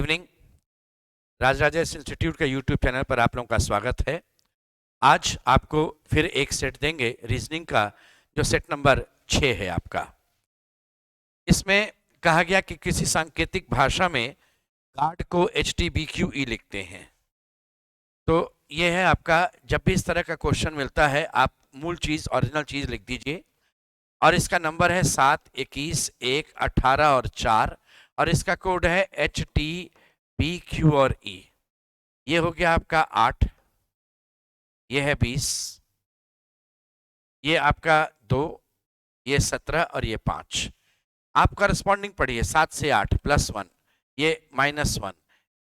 Evening. राजराजेश institute के YouTube channel पर आप लोगों का स्वागत है। आज आपको फिर एक सेट देंगे रीजनिंग का, जो सेट नंबर 6 है आपका। इसमें कहा गया कि किसी सांकेतिक भाषा में कार्ड को HTBQE लिखते हैं। तो ये है आपका, जब भी इस तरह का क्वेश्चन मिलता है आप मूल चीज, ओरिजिनल चीज लिख दीजिए। और इसका नंबर है 7, 21, 1, 18 और 4, और इसका कोड है HTBQ और E। ये हो गया आपका 8, ये है 20, ये आपका 2, ये 17 और ये 5। आप करस्पॉन्डिंग पढ़िए। 7 से 8 +1, ये -1,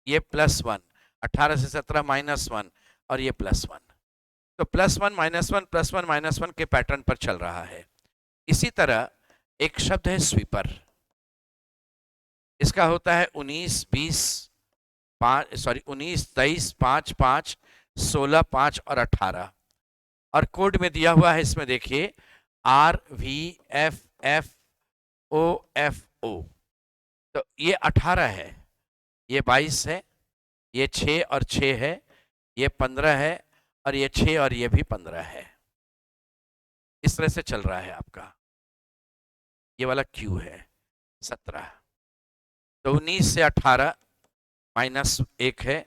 ये +1, 18 से 17 -1 और ये +1। तो +1 -1 +1 -1 के पैटर्न पर चल रहा है। इसी तरह एक शब्द है स्वीपर। इसका होता है 19, 20, 19, 23, 5, 5, 16, 5 और 18। और कोड में दिया हुआ है, इसमें देखिए RVFFOFO। तो ये 18 है, ये 22 है, ये 6 और 6 है, ये 15 है, और ये 6 और ये भी 15 है। इस तरह से चल रहा है आपका। ये वाला Q है 17। तो 19 से 18 -1 है,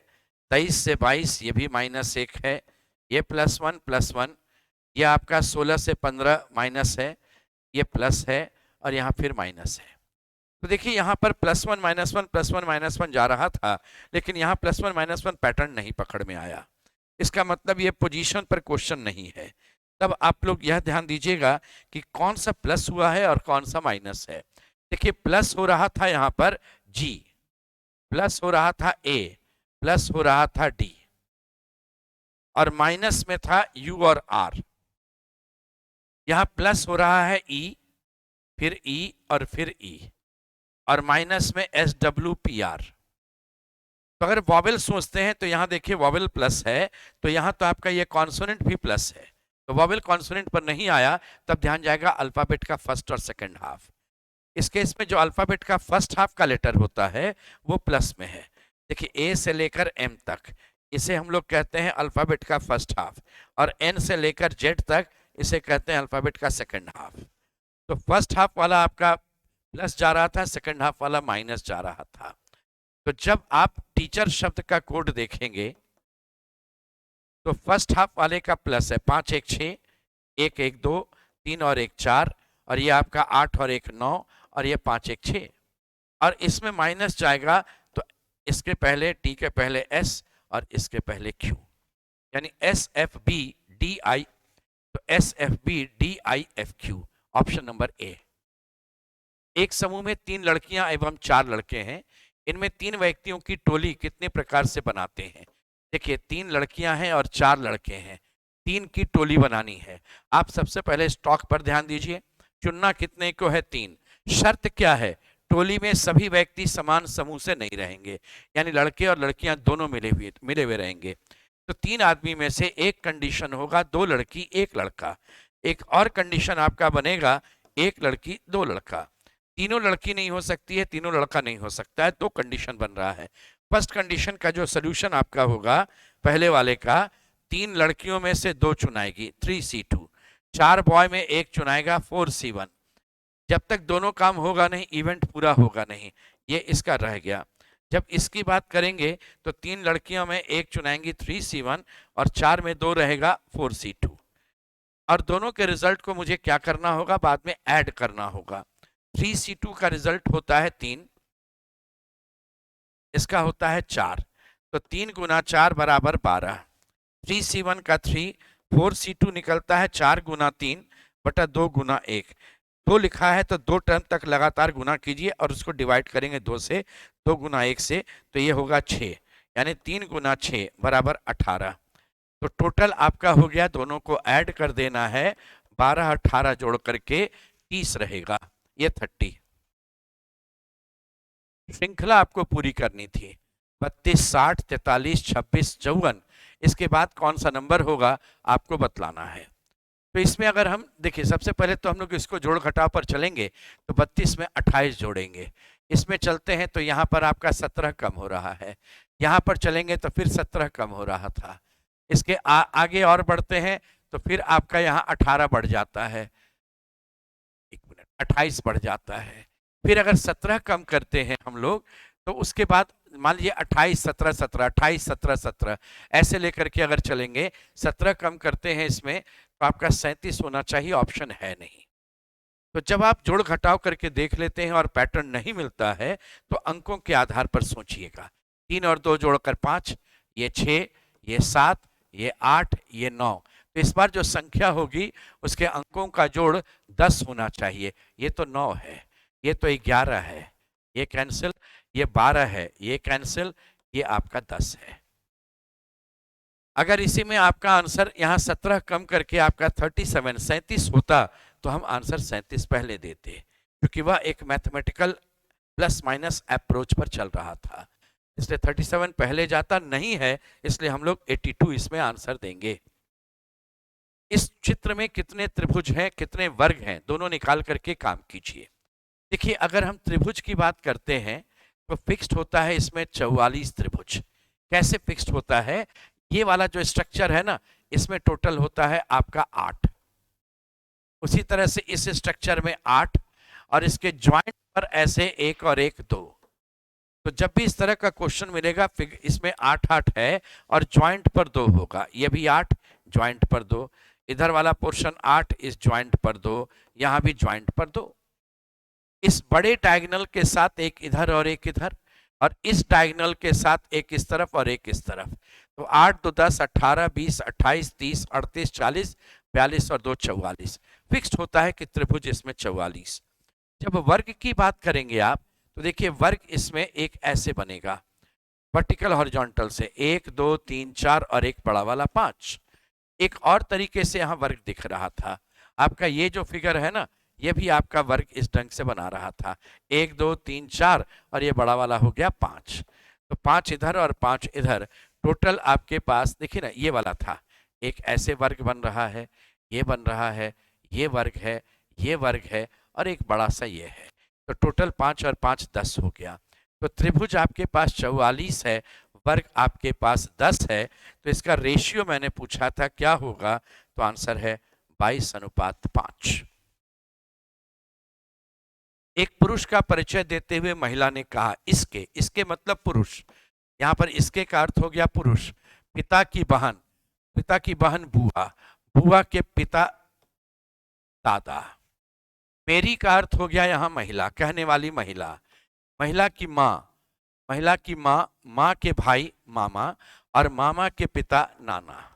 23 से 22 ये भी -1 है, ये +1 +1, ये आपका 16 से 15 माइनस है, ये प्लस है, और यहाँ फिर माइनस है। तो देखिए यहाँ पर +1 -1 +1 -1 जा रहा था, लेकिन यहाँ +1 -1 पैटर्न नहीं पकड़ में आया। इसका मतलब ये पोजीशन पर क्वेश्चन नहीं है। तब आप लोग यह ध्यान दीजिएगा कि कौन सा प्लस हुआ है और कौन सा माइनस है। देखिए प्लस हो रहा था यहाँ पर G, प्लस हो रहा था A, प्लस हो रहा था D, और माइनस में था U और R। यहां प्लस हो रहा है E, फिर E और फिर E, और माइनस में SWPR। तो अगर वॉवेल सोचते हैं तो यहां देखिए वॉवेल प्लस है, तो यहां तो आपका ये कॉन्सोनेंट भी प्लस है। तो वॉवेल कॉन्सोनेंट पर नहीं आया, तब ध्यान जाएगा अल्फाबेट का फर्स्ट और सेकंड हाफ। इस केस में जो अल्फाबेट का फर्स्ट हाफ का लेटर होता है वो प्लस में है। देखिए A से लेकर M तक, इसे हम लोग कहते हैं अल्फाबेट का फर्स्ट हाफ, और N से लेकर Z तक इसे कहते हैं अल्फाबेट का सेकंड हाफ। तो फर्स्ट हाफ वाला आपका प्लस जा रहा था, सेकंड हाफ वाला माइनस जा रहा था। तो जब आप टीचर शब्द का कोड देखेंगे तो फर्स्ट हाफ वाले का प्लस है 5, 1, 6, 1, 1, 2, 3 और 1, 4, और ये आपका 8 और 1, 9, और ये 5, 1, 6। और इसमें माइनस जाएगा तो इसके पहले T के पहले S और इसके पहले Q, यानी SFBDI। तो SFBDIFQ, ऑप्शन नंबर A। एक समूह में 3 लड़कियां एवं 4 लड़के हैं। इनमें 3 व्यक्तियों की टोली कितने प्रकार से बनाते हैं। देखिए 3 लड़कियां हैं और 4 लड़के हैं, 3 की टोली बनानी है। आप सबसे पहले स्टॉक पर ध्यान दीजिए। चुनना कितने को है? 3। शर्त क्या है? टोली में सभी व्यक्ति समान समूह से नहीं रहेंगे, यानी लड़के और लड़कियां दोनों मिले हुए रहेंगे। तो 3 आदमी में से एक कंडीशन होगा 2 लड़की 1 लड़का। एक और कंडीशन आपका बनेगा 1 लड़की 2 लड़का। तीनों लड़की नहीं हो सकती है, तीनों लड़का नहीं हो सकता है। 2 कंडीशन बन रहा है। फर्स्ट कंडीशन का जो सोल्यूशन आपका होगा पहले वाले का, 3 लड़कियों में से 2 चुनाएगी 3C2, 4 बॉय में 1 चुनाएगा 4C1। जब तक दोनों काम होगा नहीं, इवेंट पूरा होगा नहीं। ये इसका रह गया। जब इसकी बात करेंगे तो 3 लड़कियों में 1 चुनाएंगी 3C1, और 4 में 2 रहेगा 4C2। और दोनों के रिजल्ट को मुझे क्या करना होगा? बाद में ऐड करना होगा। 3C2 का रिजल्ट होता है 3, इसका होता है 4, तो 3 गुना 4 बराबर 12। 3C1 का 3, 4C2 निकलता है 4 गुना 3 बटा 2 गुना 1। 2 लिखा है तो 2 टर्म तक लगातार गुना कीजिए और उसको डिवाइड करेंगे 2 से, 2 गुना 1 से, तो ये होगा 6, यानी 3 गुना 6 बराबर 18। तो टोटल आपका हो गया, दोनों को ऐड कर देना है, 12 18 जोड़ करके 30 रहेगा, ये 30। श्रृंखला आपको पूरी करनी थी। 32, 60, 43, 26, 54। इसके बाद कौन सा नंबर होगा आपको बतलाना है। तो इसमें अगर हम देखिए, सबसे पहले तो हम लोग इसको जोड़ घटाव पर चलेंगे, तो 32 में 28 जोड़ेंगे, इसमें चलते हैं तो यहाँ पर आपका 17 कम हो रहा है, यहाँ पर चलेंगे तो फिर 17 कम हो रहा था। इसके आगे और बढ़ते हैं तो फिर आपका यहाँ 18 बढ़ जाता है, 1 मिनट, 28 बढ़ जाता है। फिर अगर 17 कम करते हैं हम लोग तो उसके बाद मान लीजिए 28 17 17 28 17 17 ऐसे लेकर के अगर चलेंगे, 17 कम करते हैं इसमें तो आपका 37 होना चाहिए, ऑप्शन है नहीं। तो जब आप जोड़ घटाव करके देख लेते हैं और पैटर्न नहीं मिलता है तो अंकों के आधार पर सोचिएगा। 3 और 2 जोड़कर 5, ये 6, ये 7, ये 8, ये 9। तो इस बार जो संख्या होगी उसके अंकों का जोड़ 10 होना चाहिए। ये तो 9 है, ये तो 11 है, ये कैंसिल, ये 12 है, ये कैंसिल, ये आपका 10 है। अगर इसी में आपका आंसर यहाँ 17 कम करके आपका 37 होता तो हम आंसर 37 पहले देते, क्योंकि वह एक मैथमेटिकल प्लस माइनस अप्रोच पर चल रहा था, इसलिए 37 पहले जाता नहीं है, इसलिए हम लोग 82 इसमें आंसर देंगे। इस चित्र में कितने त्रिभुज हैं, कितने वर्ग हैं, दोनों निकाल करके काम कीजिए। देखिए अगर हम त्रिभुज की बात करते हैं तो फिक्स्ड होता है इसमें 44 त्रिभुज। कैसे फिक्स्ड होता है, ये वाला जो स्ट्रक्चर है ना, इसमें टोटल होता है आपका 8। उसी तरह से इस स्ट्रक्चर में 8 और इसके ज्वाइंट पर ऐसे 1 और 1 2। तो जब भी इस तरह का क्वेश्चन मिलेगा इसमें 8 8 है और ज्वाइंट पर 2 होगा, ये भी 8 ज्वाइंट पर 2, इधर वाला पोर्शन 8 इस ज्वाइंट पर 2, यहां भी ज्वाइंट पर 2। इस बड़े डायगोनल के साथ एक इधर और एक इधर, और इस डायगोनल के साथ एक इस तरफ और एक इस तरफ। तो 8 2 10 18 20 28 30 38 40 42 और 2 44। फिक्स्ड होता है कि त्रिभुज इसमें 44। जब वर्ग की बात करेंगे आप तो देखिए वर्ग इसमें एक ऐसे बनेगा, वर्टिकल हॉरिजॉन्टल से 1 2 3 4 और एक बड़ा वाला 5। एक और तरीके से यहाँ वर्ग दिख रहा था, आपका ये जो फिगर है ना, ये भी आपका वर्ग इस ढंग से बना रहा था, 1 2 3 4 और ये बड़ा वाला हो गया 5। तो 5 इधर और 5 इधर, टोटल आपके पास देखिए ना, ये वाला था, एक ऐसे वर्ग बन रहा है, ये बन रहा है, ये वर्ग है, ये वर्ग है और एक बड़ा सा ये है। तो टोटल 5 और 5 10 हो गया। तो त्रिभुज आपके पास 44 है, वर्ग आपके पास 10 है। तो इसका रेशियो मैंने पूछा था क्या होगा, तो आंसर है 22:5। एक पुरुष का परिचय देते हुए महिला ने कहा इसके, इसके मतलब पुरुष, यहां पर इसके का अर्थ हो गया पुरुष। पिता की बहन, पिता की बहन बुआ, बुआ के पिता दादा। मेरी का अर्थ हो गया यहां महिला, कहने वाली महिला। महिला की माँ, महिला की माँ, माँ के भाई मामा और मामा के पिता नाना।